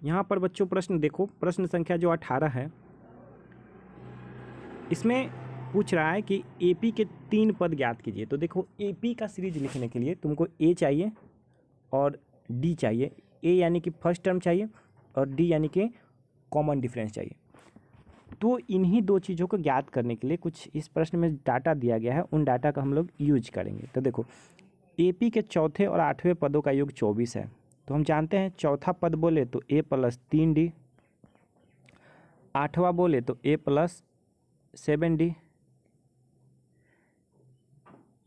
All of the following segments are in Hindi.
यहाँ पर बच्चों प्रश्न देखो, प्रश्न संख्या जो 18 है, इसमें पूछ रहा है कि एपी के 3 पद ज्ञात कीजिए। तो देखो एपी का सीरीज लिखने के लिए तुमको ए चाहिए और डी चाहिए। ए यानी कि फर्स्ट टर्म चाहिए और डी यानी कि कॉमन डिफरेंस चाहिए। तो इन्हीं दो चीज़ों को ज्ञात करने के लिए कुछ इस प्रश्न में डाटा दिया गया है, उन डाटा का हम लोग यूज करेंगे। तो देखो एपी के चौथे और 8वें पदों का योग 24 है। तो हम जानते हैं चौथा पद बोले तो ए प्लस 3D, 8वां बोले तो ए प्लस 7D।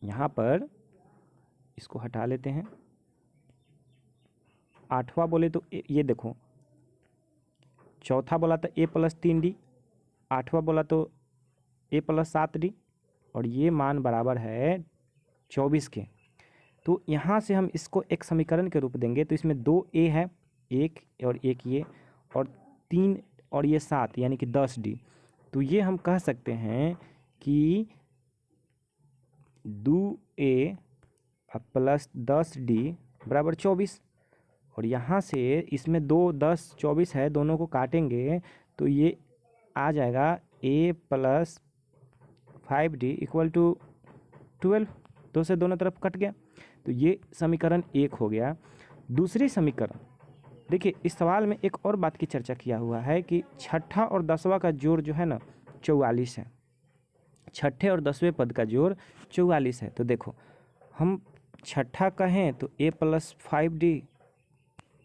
यहाँ पर इसको हटा लेते हैं। 8वां बोले तो ये देखो, चौथा बोला तो ए प्लस 3D, 8वां बोला तो ए प्लस 7D, और ये मान बराबर है 24 के। तो यहाँ से हम इसको एक समीकरण के रूप देंगे। तो इसमें 2 ए है, एक और एक ये, और 3 और ये 7 यानी कि 10D। तो ये हम कह सकते हैं कि 2A प्लस 10D बराबर 24। और यहाँ से इसमें 2 10 24 है, दोनों को काटेंगे तो ये आ जाएगा A plus 5D equal to 12। दो से दोनों तरफ कट गया, तो ये समीकरण 1 हो गया। दूसरी समीकरण देखिए, इस सवाल में एक और बात की चर्चा किया हुआ है कि छठा और 10वां का जोड़ जो है ना 44 है। छठे और 10वें पद का जोड़ 44 है। तो देखो हम छठा कहें तो ए प्लस 5D,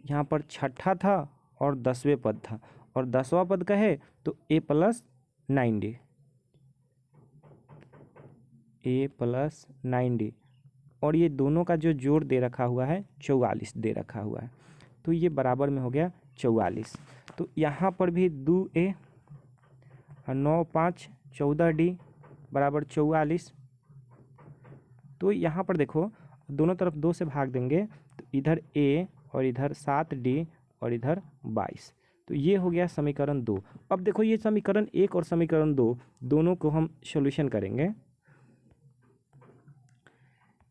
यहाँ पर छठा था और 10वें पद था, और 10वां पद कहे तो ए प्लस 9D, ए प्लस 9D, और ये दोनों का जो जोड़ दे रखा हुआ है 44 दे रखा हुआ है। तो ये बराबर में हो गया 44। तो यहाँ पर भी 2A और 9 5 14D बराबर 44। तो यहाँ पर देखो दोनों तरफ 2 से भाग देंगे तो इधर A और इधर 7D और इधर 22। तो ये हो गया समीकरण 2। अब देखो ये समीकरण 1 और समीकरण 2 दोनों को हम सॉल्यूशन करेंगे।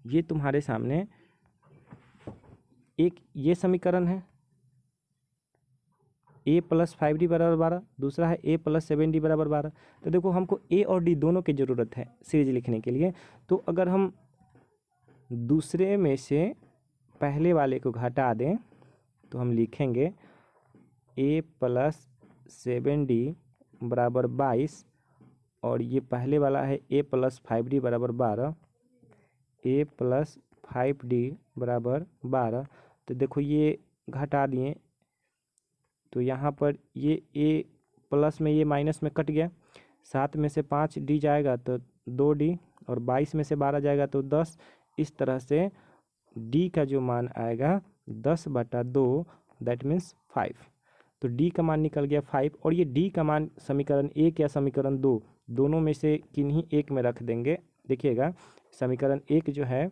ये तुम्हारे सामने एक ये समीकरण है a प्लस 5D बराबर 12, दूसरा है a प्लस 7D बराबर 12। तो देखो हमको a और d दोनों की ज़रूरत है सीरीज लिखने के लिए। तो अगर हम दूसरे में से पहले वाले को घटा दें तो हम लिखेंगे a प्लस 7D बराबर 22, और ये पहले वाला है a प्लस 5D बराबर 12, a प्लस 5D बराबर 12। तो देखो ये घटा दिए तो यहाँ पर ये a प्लस में ये माइनस में कट गया, 7 में से 5D जाएगा तो 2D, और 22 में से 12 जाएगा तो 10। इस तरह से D का जो मान आएगा 10/2, दैट मीन्स 5। तो D का मान निकल गया 5, और ये D का मान समीकरण 1 या समीकरण 2 दोनों में से किन्हीं एक में रख देंगे। देखिएगा समीकरण 1 जो है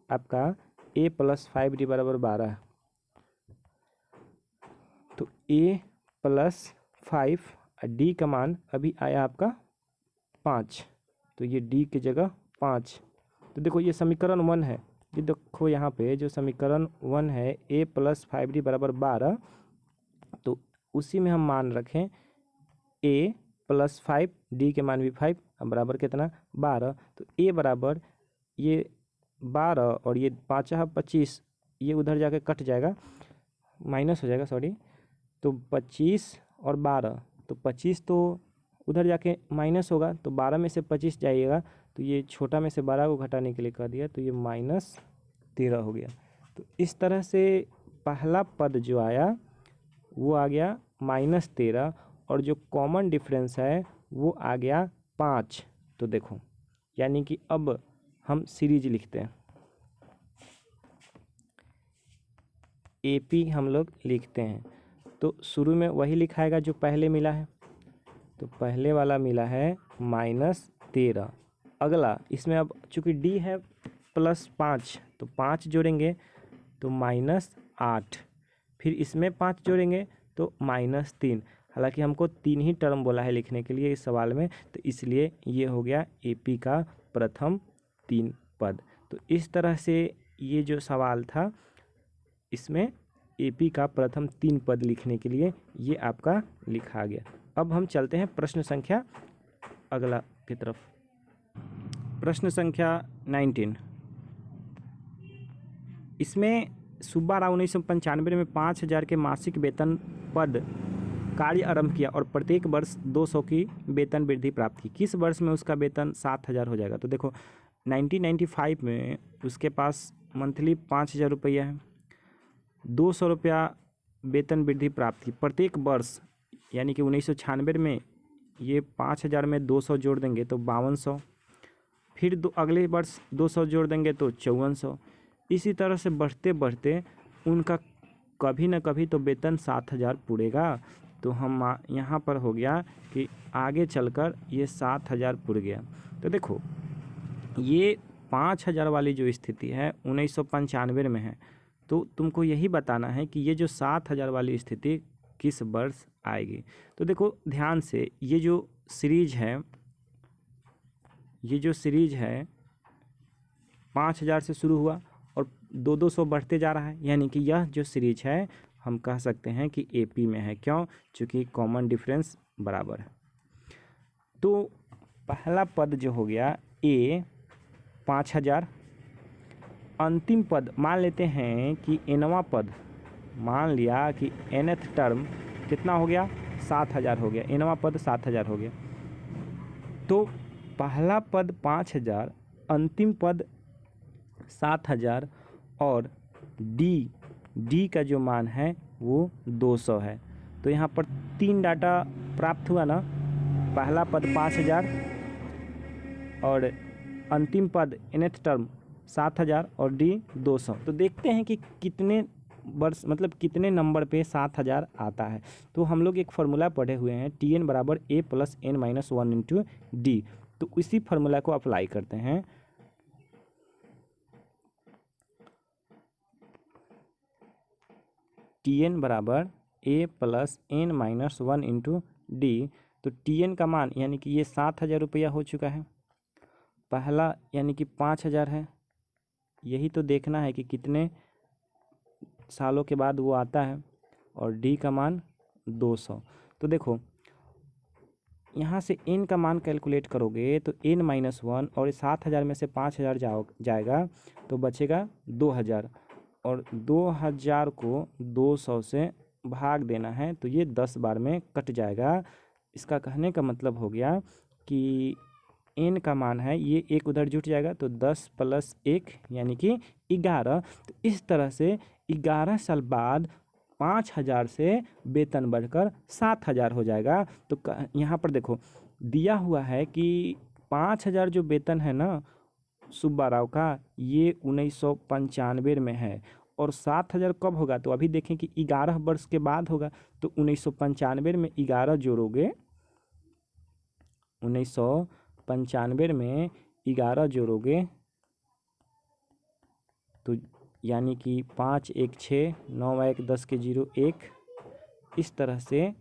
आपका a प्लस 5D बराबर 12 है, तो a प्लस 5 D का मान अभी आया आपका 5, तो ये D की जगह 5। तो देखो ये समीकरण 1 है, ये देखो यहाँ पे जो समीकरण 1 है a प्लस 5D बराबर 12, तो उसी में हम मान रखें a प्लस 5, D के मान भी 5, बराबर कितना 12। तो a बराबर ये 12 और ये 5 25, ये उधर जाके कट जाएगा, माइनस हो जाएगा सॉरी। तो 25 और 12, तो 25 तो उधर जाके माइनस होगा, तो 12 में से 25 जाइएगा, तो ये छोटा में से 12 को घटाने के लिए कर दिया, तो ये -13 हो गया। तो इस तरह से पहला पद जो आया वो आ गया -13, और जो कॉमन डिफरेंस है वो आ गया 5। तो देखो यानी कि अब हम सीरीज लिखते हैं, AP हम लोग लिखते हैं। तो शुरू में वही लिखाएगा जो पहले मिला है, तो पहले वाला मिला है -13। अगला इसमें अब चूँकि D है +5, तो 5 जोड़ेंगे तो -8, फिर इसमें 5 जोड़ेंगे तो -3। हालांकि हमको 3 ही टर्म बोला है लिखने के लिए इस सवाल में, तो इसलिए ये हो गया AP का प्रथम 3 पद। तो इस तरह से ये जो सवाल था इसमें एपी का प्रथम 3 पद लिखने के लिए ये आपका लिखा गया। अब हम चलते हैं प्रश्न संख्या अगला की तरफ। प्रश्न संख्या 19, इसमें सुब्बा राव 1995 में 5,000 के मासिक वेतन पद कार्य आरंभ किया और प्रत्येक वर्ष 200 की वेतन वृद्धि प्राप्त की। किस वर्ष में उसका वेतन 7,000 हो जाएगा? तो देखो 1995 में उसके पास मंथली 5,000 रुपया है, 200 रुपया वेतन वृद्धि प्राप्त की प्रत्येक वर्ष, यानी कि 1996 में ये 5,000 में 200 जोड़ देंगे तो 5200, फिर अगले वर्ष 200 जोड़ देंगे तो 5400। इसी तरह से बढ़ते बढ़ते उनका कभी न कभी तो वेतन 7,000 पूरेगा। तो हम यहाँ पर हो गया कि आगे चलकर ये 7,000 पूर गया। तो देखो ये 5,000 वाली जो स्थिति है 1995 में है, तो तुमको यही बताना है कि ये जो 7,000 वाली स्थिति किस वर्ष आएगी। तो देखो ध्यान से, ये जो सीरीज है 5,000 से शुरू हुआ और 200 बढ़ते जा रहा है, यानी कि यह जो सीरीज है हम कह सकते हैं कि एपी में है। क्यों? चूँकि कॉमन डिफरेंस बराबर है। तो पहला पद जो हो गया ए 5,000, अंतिम पद मान लेते हैं कि एनवा पद, मान लिया कि एनथ टर्म कितना हो गया 7,000 हो गया, एनवा पद 7,000 हो गया। तो पहला पद 5,000, अंतिम पद 7,000 और डी का जो मान है वो 200 है। तो यहाँ पर 3 डाटा प्राप्त हुआ ना, पहला पद 5,000 और अंतिम पद nth टर्म 7,000 और डी 200। तो देखते हैं कि कितने वर्ष मतलब कितने नंबर पे 7,000 आता है। तो हम लोग एक फार्मूला पढ़े हुए हैं Tn बराबर a plus n minus 1 into D. तो इसी फार्मूला को अप्लाई करते हैं। Tn बराबर a plus n minus 1 into D. तो Tn का मान यानी कि ये 7,000 रुपया हो चुका है, पहला यानी कि 5,000 है, यही तो देखना है कि कितने सालों के बाद वो आता है, और डी का मान 200। तो देखो यहाँ से n का मान कैलकुलेट करोगे तो n माइनस 1 और 7,000 में से 5,000 जाएगा तो बचेगा 2,000, और 2,000 को 200 से भाग देना है तो ये 10 बार में कट जाएगा। इसका कहने का मतलब हो गया कि n का मान है ये एक उधर जुट जाएगा तो 10 प्लस 1 यानी कि 11। तो इस तरह से 11 साल बाद 5,000 से वेतन बढ़कर 7,000 हो जाएगा। तो यहाँ पर देखो दिया हुआ है कि 5,000 जो वेतन है ना सुब्बा राव का, ये 1995 में है, और 7,000 कब होगा? तो अभी देखें कि 11 वर्ष के बाद होगा। तो 1995 में 11 जोड़ोगे, 1995 में 11 जोड़ोगे तो यानी कि 5 1 6 9 1 10 के 0 1, इस तरह से